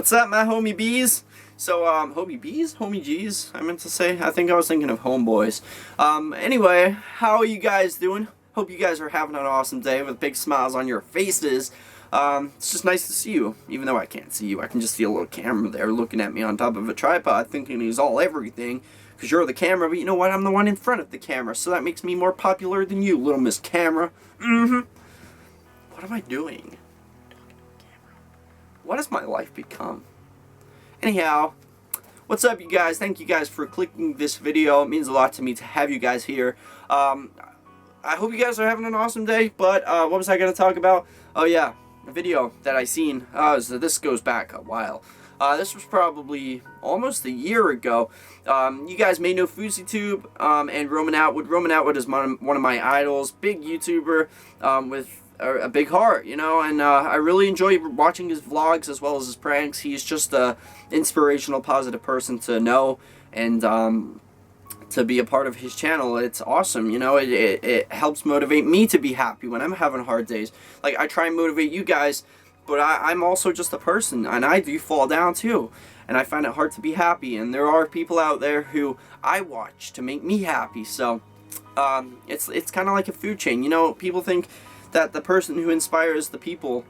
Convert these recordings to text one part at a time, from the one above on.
What's up, my homie bees? So, homie bees? Homie G's, I meant to say. I think I was thinking of homeboys. Anyway, how are you guys doing? Hope you guys are having an awesome day with big smiles on your faces. It's just nice to see you, even though I can't see you. I can just see a little camera there looking at me on top of a tripod, thinking he's all everything, because you're the camera, but you know what? I'm the one in front of the camera, so that makes me more popular than you, little Miss Camera. What am I doing? What has my life become? Anyhow, what's up, you guys? Thank you guys for clicking this video. It means a lot to me to have you guys here. I hope you guys are having an awesome day, but what was I going to talk about? Oh yeah, a video that I seen. So this goes back a while. This was probably almost a year ago. You guys may know FouseyTUBE and Roman Atwood. Roman Atwood is one of my idols, big YouTuber with a big heart, you know, and I really enjoy watching his vlogs as well as his pranks. He's just a inspirational, positive person to know, and to be a part of his channel. It's awesome, you know. It helps motivate me to be happy when I'm having hard days. Like, I try and motivate you guys, but I'm also just a person, and I do fall down too, and I find it hard to be happy, and there are people out there who I watch to make me happy. So it's kind of like a food chain, you know. People think that the person who inspires the people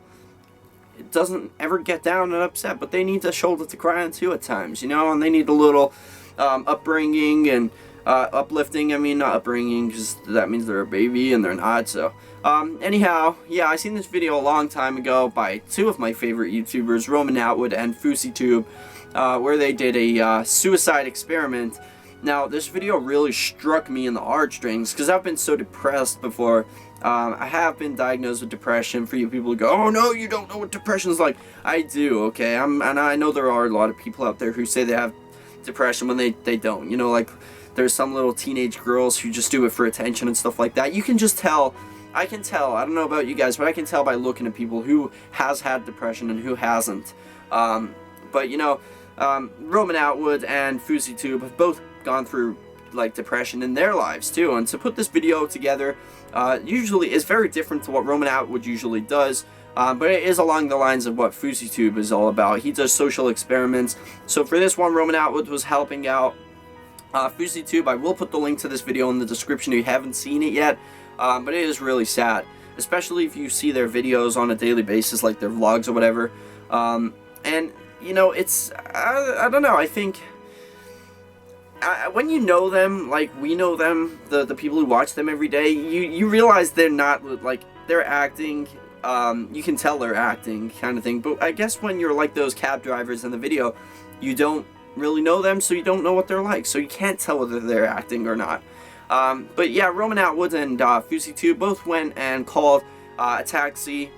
doesn't ever get down and upset, but they need a shoulder to cry on too at times, you know, and they need a little upbringing and uplifting. I mean, not upbringing, because that means they're a baby and they're not. So anyhow, yeah, I seen this video a long time ago by two of my favorite YouTubers, Roman Atwood and FouseyTUBE, where they did a suicide experiment. Now, this video really struck me in the heartstrings, because I've been so depressed before. I have been diagnosed with depression. For you people who go, oh no, you don't know what depression is like. I do, okay? And I know there are a lot of people out there who say they have depression when they don't. You know, like, there's some little teenage girls who just do it for attention and stuff like that. You can just tell. I can tell. I don't know about you guys, but I can tell by looking at people who has had depression and who hasn't. But, you know, Roman Atwood and FouseyTUBE have both gone through, like, depression in their lives too, and to put this video together usually is very different to what Roman Atwood usually does, but it is along the lines of what FouseyTUBE is all about. He does social experiments. So for this one, Roman Atwood was helping out FouseyTUBE. I will put the link to this video in the description if you haven't seen it yet, but it is really sad, especially if you see their videos on a daily basis, like their vlogs or whatever. And you know, it's I don't know, I think when you know them, like we know them, the people who watch them every day, you realize they're not, like, they're acting. You can tell they're acting, kind of thing. But I guess when you're like those cab drivers in the video, you don't really know them, so you don't know what they're like, so you can't tell whether they're acting or not. But yeah, Roman Atwood and FouseyTUBE both went and called a taxi,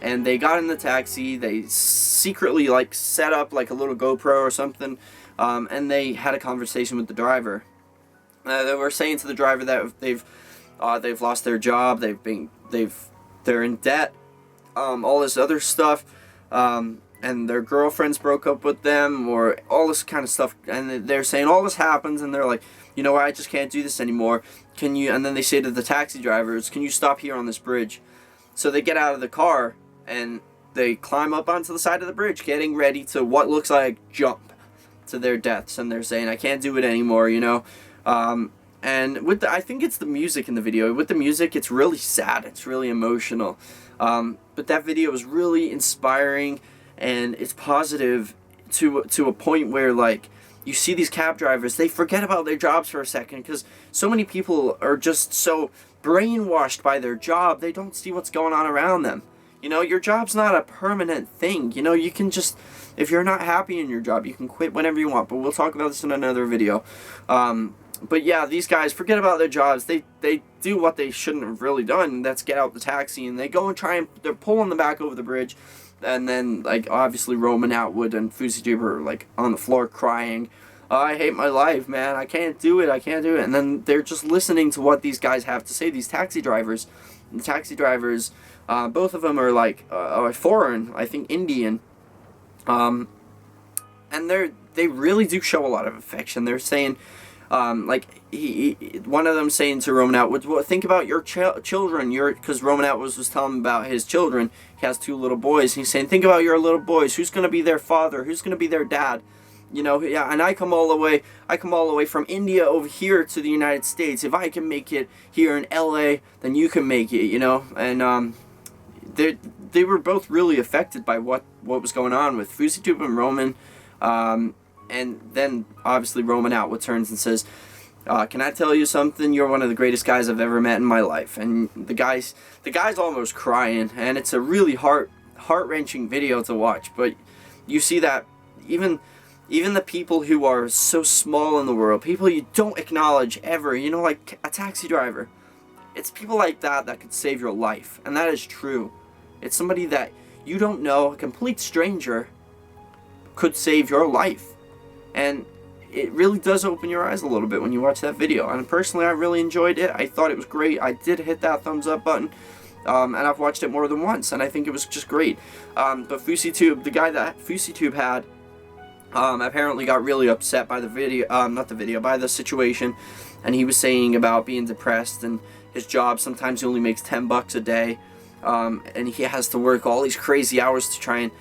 and they got in the taxi. They secretly, like, set up like a little GoPro or something. And they had a conversation with the driver. They were saying to the driver that they've lost their job, they're in debt, all this other stuff, and their girlfriends broke up with them, or all this kind of stuff. And they're saying all this happens, and they're like, you know what, I just can't do this anymore. Can you? And then they say to the taxi drivers, can you stop here on this bridge? So they get out of the car and they climb up onto the side of the bridge, getting ready to what looks like jump to their deaths, and they're saying, I can't do it anymore, you know. And with I think it's the music in the video. With the music, it's really sad, it's really emotional, but that video is really inspiring, and it's positive to a point where, like, you see these cab drivers, they forget about their jobs for a second, because so many people are just so brainwashed by their job, they don't see what's going on around them. You know, your job's not a permanent thing. You know, you can just, if you're not happy in your job, you can quit whenever you want. But we'll talk about this in another video. But yeah, these guys forget about their jobs. They do what they shouldn't have really done. That's get out the taxi, and they go and try and, they're pulling them back over the bridge. And then, like, obviously Roman Atwood and FouseyTUBE are, like, on the floor crying. Oh, I hate my life, man. I can't do it. I can't do it. And then they're just listening to what these guys have to say, these taxi drivers. The taxi drivers, both of them are, like, foreign, I think Indian. And they really do show a lot of affection. They're saying, Like one of them saying to Roman Atwood, think about your children. Because Roman Atwood was telling him about his children. He has 2 little boys. He's saying, think about your little boys. Who's gonna be their father? Who's gonna be their dad? You know, yeah. And I come all the way from India over here to the United States. If I can make it here in LA, then you can make it. You know, and they were both really affected by what was going on with FouseyTUBE and Roman. And then obviously Roman Atwood turns and says, can I tell you something? You're one of the greatest guys I've ever met in my life. And the guy's almost crying, and it's a really heart-wrenching video to watch. But you see that even the people who are so small in the world, people you don't acknowledge ever, you know, like a taxi driver, it's people like that could save your life. And that is true. It's somebody that you don't know, a complete stranger, could save your life. And it really does open your eyes a little bit when you watch that video. And personally, I really enjoyed it. I thought it was great. I did hit that thumbs up button. And I've watched it more than once, and I think it was just great. But FouseyTUBE, the guy that FouseyTUBE had, apparently got really upset by the video, by the situation. And he was saying about being depressed, and his job, sometimes he only makes $10 a day. And he has to work all these crazy hours to try and,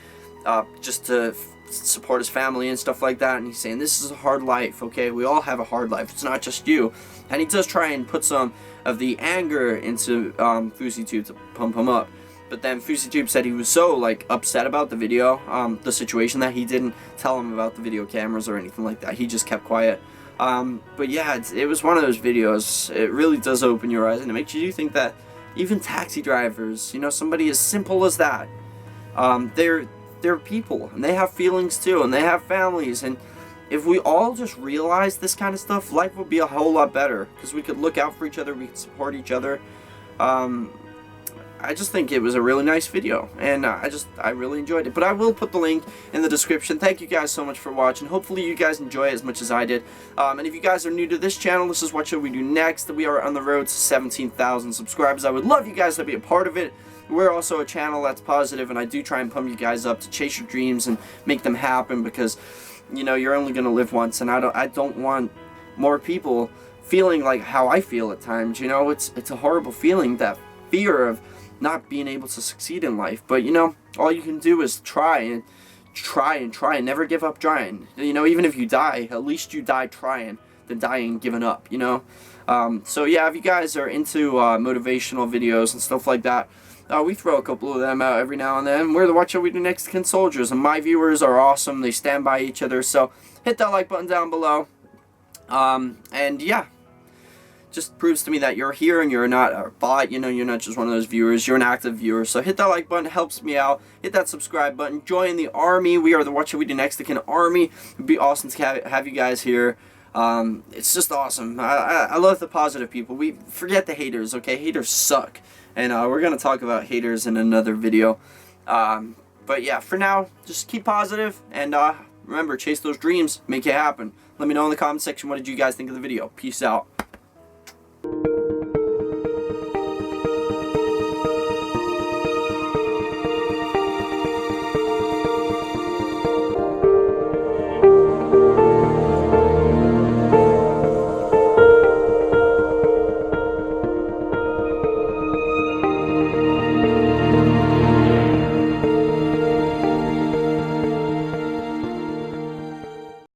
just to support his family and stuff like that. And he's saying, this is a hard life, okay? We all have a hard life. It's not just you. And he does try and put some of the anger into FouseyTUBE to pump him up. But then FouseyTUBE said he was so, like, upset about the video, the situation, that he didn't tell him about the video cameras or anything like that. He just kept quiet. But yeah, it was one of those videos. It really does open your eyes, and it makes you think that even taxi drivers, you know, somebody as simple as that, they're people, and they have feelings too, and they have families. And if we all just realize this kind of stuff, life would be a whole lot better, because we could look out for each other, we could support each other. I just think it was a really nice video, and I really enjoyed it. But I will put the link in the description. Thank you guys so much for watching. Hopefully you guys enjoy it as much as I did. And if you guys are new to this channel, this is What Should We Do Next. We are on the road to 17,000 subscribers. I would love you guys to be a part of it. We're also a channel that's positive, and I do try and pump you guys up to chase your dreams and make them happen, because, you know, you're only gonna live once, and I don't want more people feeling like how I feel at times. You know, it's a horrible feeling, that fear of not being able to succeed in life. But, you know, all you can do is try and never give up trying. You know, even if you die, at least you die trying than dying giving up, you know. So yeah, if you guys are into motivational videos and stuff like that, we throw a couple of them out every now and then. We're the What Shall We Do Next soldiers, and my viewers are awesome. They stand by each other. So hit that like button down below. And yeah, just proves to me that you're here and you're not a bot. You know, you're not just one of those viewers. You're an active viewer. So hit that like button. It helps me out. Hit that subscribe button. Join the army. We are the What Shall We Do Next army. It'd be awesome to have you guys here. It's just awesome. I love the positive people. We forget the haters, okay? Haters suck. And we're going to talk about haters in another video. But yeah, for now, just keep positive. And remember, chase those dreams. Make it happen. Let me know in the comment section, what did you guys think of the video. Peace out.